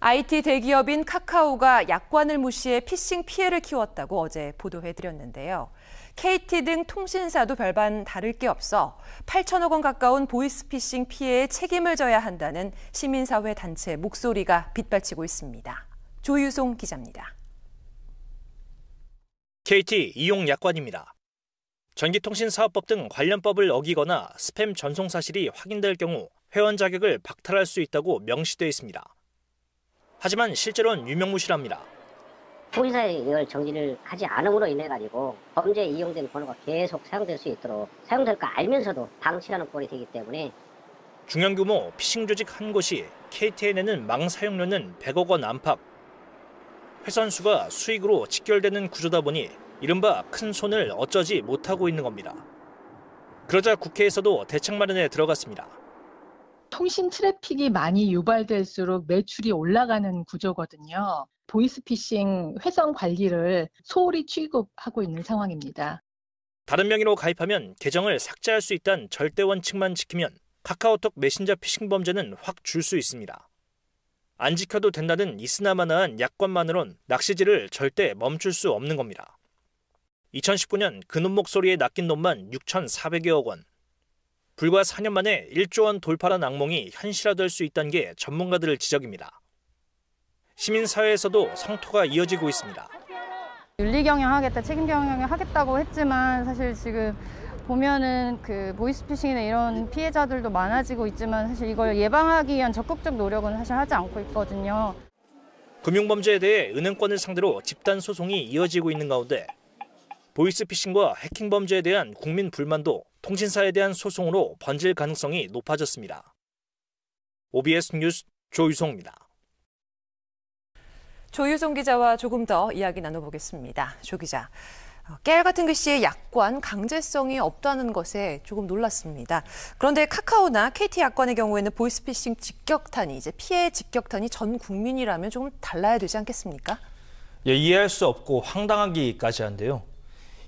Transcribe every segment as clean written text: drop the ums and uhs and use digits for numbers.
IT 대기업인 카카오가 약관을 무시해 피싱 피해를 키웠다고 어제 보도해드렸는데요. KT 등 통신사도 별반 다를 게 없어 8천억 원 가까운 보이스피싱 피해에 책임을 져야 한다는 시민사회 단체 목소리가 빗발치고 있습니다. 조유송 기자입니다. KT 이용 약관입니다. 전기통신사업법 등 관련법을 어기거나 스팸 전송 사실이 확인될 경우 회원 자격을 박탈할 수 있다고 명시되어 있습니다. 하지만 실제로는 유명무실합니다. 통신사에 이걸 정지를 하지 않음으로 인해 가지고 범죄에 이용된 번호가 계속 사용될 수 있도록 사용될 거 알면서도 방치하는 꼴이 되기 때문에 중형규모 피싱 조직 한 곳이 KT에 내는 망 사용료는 100억 원 안팎. 회선수가 수익으로 직결되는 구조다 보니 이른바 큰 손을 어쩌지 못하고 있는 겁니다. 그러자 국회에서도 대책 마련에 들어갔습니다. 통신 트래픽이 많이 유발될수록 매출이 올라가는 구조거든요. 보이스피싱 회선 관리를 소홀히 취급하고 있는 상황입니다. 다른 명의로 가입하면 계정을 삭제할 수 있다는 절대 원칙만 지키면 카카오톡 메신저 피싱 범죄는 확 줄 수 있습니다. 안 지켜도 된다는 있으나마나한 약관만으론 낚시질을 절대 멈출 수 없는 겁니다. 2019년 그놈 목소리에 낚인 돈만 6,400여억 원. 불과 4년 만에 1조 원 돌파란 악몽이 현실화될 수 있다는 게 전문가들의 지적입니다. 시민사회에서도 성토가 이어지고 있습니다. 윤리경영하겠다, 책임경영하겠다고 했지만 사실 지금 보면은 그 보이스피싱이나 이런 피해자들도 많아지고 있지만 사실 이걸 예방하기 위한 적극적 노력은 사실 하지 않고 있거든요. 금융범죄에 대해 은행권을 상대로 집단 소송이 이어지고 있는 가운데 보이스피싱과 해킹 범죄에 대한 국민 불만도 통신사에 대한 소송으로 번질 가능성이 높아졌습니다. OBS 뉴스 조유송입니다. 조유송 기자와 조금 더 이야기 나눠보겠습니다. 조 기자, 깨알 같은 글씨의 약관 강제성이 없다는 것에 조금 놀랐습니다. 그런데 카카오나 KT 약관의 경우에는 보이스피싱 직격탄이 이제 피해 직격탄이 전 국민이라면 조금 달라야 되지 않겠습니까? 예, 이해할 수 없고 황당하기까지 한데요.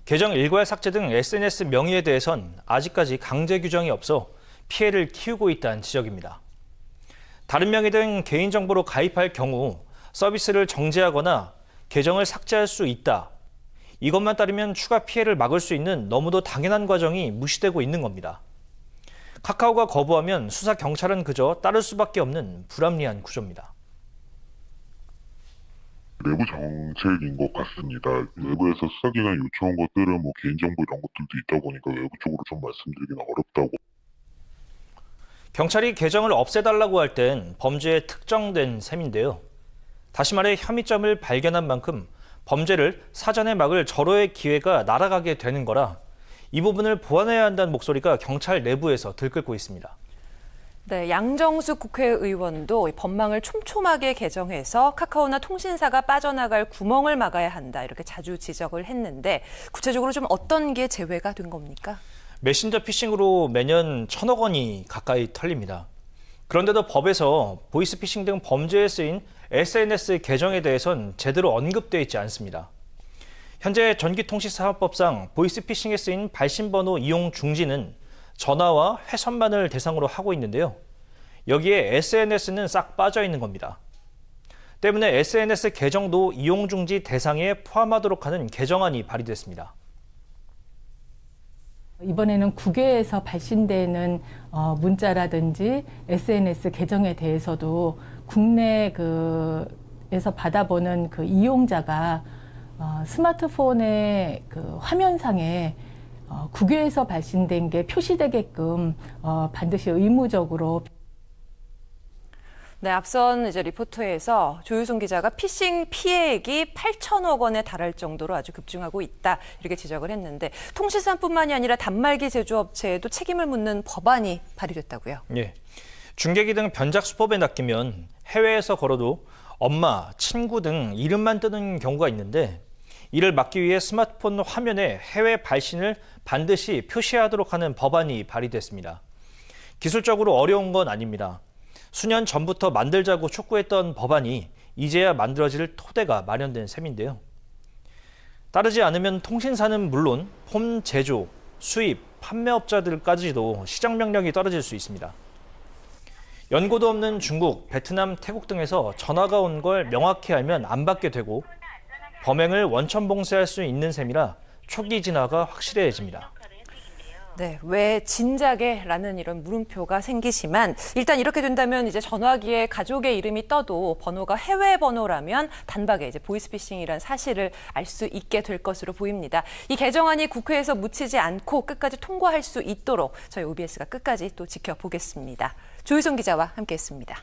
계정 일괄 삭제 등 SNS 명의에 대해선 아직까지 강제 규정이 없어 피해를 키우고 있다는 지적입니다. 다른 명의 등 개인정보로 가입할 경우 서비스를 정지하거나 계정을 삭제할 수 있다. 이것만 따르면 추가 피해를 막을 수 있는 너무도 당연한 과정이 무시되고 있는 겁니다. 카카오가 거부하면 수사 경찰은 그저 따를 수밖에 없는 불합리한 구조입니다. 내부 정책인 것 같습니다. 외부에서 수사기관 요청한 것들은 개인정보 이런 것들도 있다 보니까 외부 쪽으로 좀 말씀드리기는 어렵다고. 경찰이 계정을 없애달라고 할 땐 범죄에 특정된 셈인데요. 다시 말해 혐의점을 발견한 만큼 범죄를 사전에 막을 절호의 기회가 날아가게 되는 거라 이 부분을 보완해야 한다는 목소리가 경찰 내부에서 들끓고 있습니다. 네, 양정숙 국회의원도 법망을 촘촘하게 개정해서 카카오나 통신사가 빠져나갈 구멍을 막아야 한다 이렇게 자주 지적을 했는데 구체적으로 좀 어떤 게 제외가 된 겁니까? 메신저 피싱으로 매년 1,000억 원이 가까이 털립니다. 그런데도 법에서 보이스피싱 등 범죄에 쓰인 SNS 계정에 대해선 제대로 언급되어 있지 않습니다. 현재 전기통신사업법상 보이스피싱에 쓰인 발신번호 이용 중지는 전화와 회선만을 대상으로 하고 있는데요. 여기에 SNS는 싹 빠져 있는 겁니다. 때문에 SNS 계정도 이용 중지 대상에 포함하도록 하는 개정안이 발의됐습니다. 이번에는 국외에서 발신되는 문자라든지 SNS 계정에 대해서도 국내에서 받아보는 그 이용자가 스마트폰의 그 화면상에 국외에서 발신된 게 표시되게끔 반드시 의무적으로. 네, 앞선 이제 리포터에서 조유송 기자가 피싱 피해액이 8천억 원에 달할 정도로 아주 급증하고 있다 이렇게 지적을 했는데 통신사뿐만이 아니라 단말기 제조업체에도 책임을 묻는 법안이 발의됐다고요? 예, 중계기 등 변작 수법에 낚이면 해외에서 걸어도 엄마, 친구 등 이름만 뜨는 경우가 있는데 이를 막기 위해 스마트폰 화면에 해외 발신을 반드시 표시하도록 하는 법안이 발의됐습니다. 기술적으로 어려운 건 아닙니다. 수년 전부터 만들자고 촉구했던 법안이 이제야 만들어질 토대가 마련된 셈인데요. 따르지 않으면 통신사는 물론 폰 제조, 수입, 판매업자들까지도 시장 명령이 떨어질 수 있습니다. 연고도 없는 중국, 베트남, 태국 등에서 전화가 온 걸 명확히 알면 안 받게 되고 범행을 원천봉쇄할 수 있는 셈이라 초기 진화가 확실해집니다. 네, 왜 진작에라는 이런 물음표가 생기지만 일단 이렇게 된다면 이제 전화기에 가족의 이름이 떠도 번호가 해외 번호라면 단박에 이제 보이스피싱이란 사실을 알 수 있게 될 것으로 보입니다. 이 개정안이 국회에서 묻히지 않고 끝까지 통과할 수 있도록 저희 OBS가 끝까지 또 지켜보겠습니다. 조희성 기자와 함께했습니다.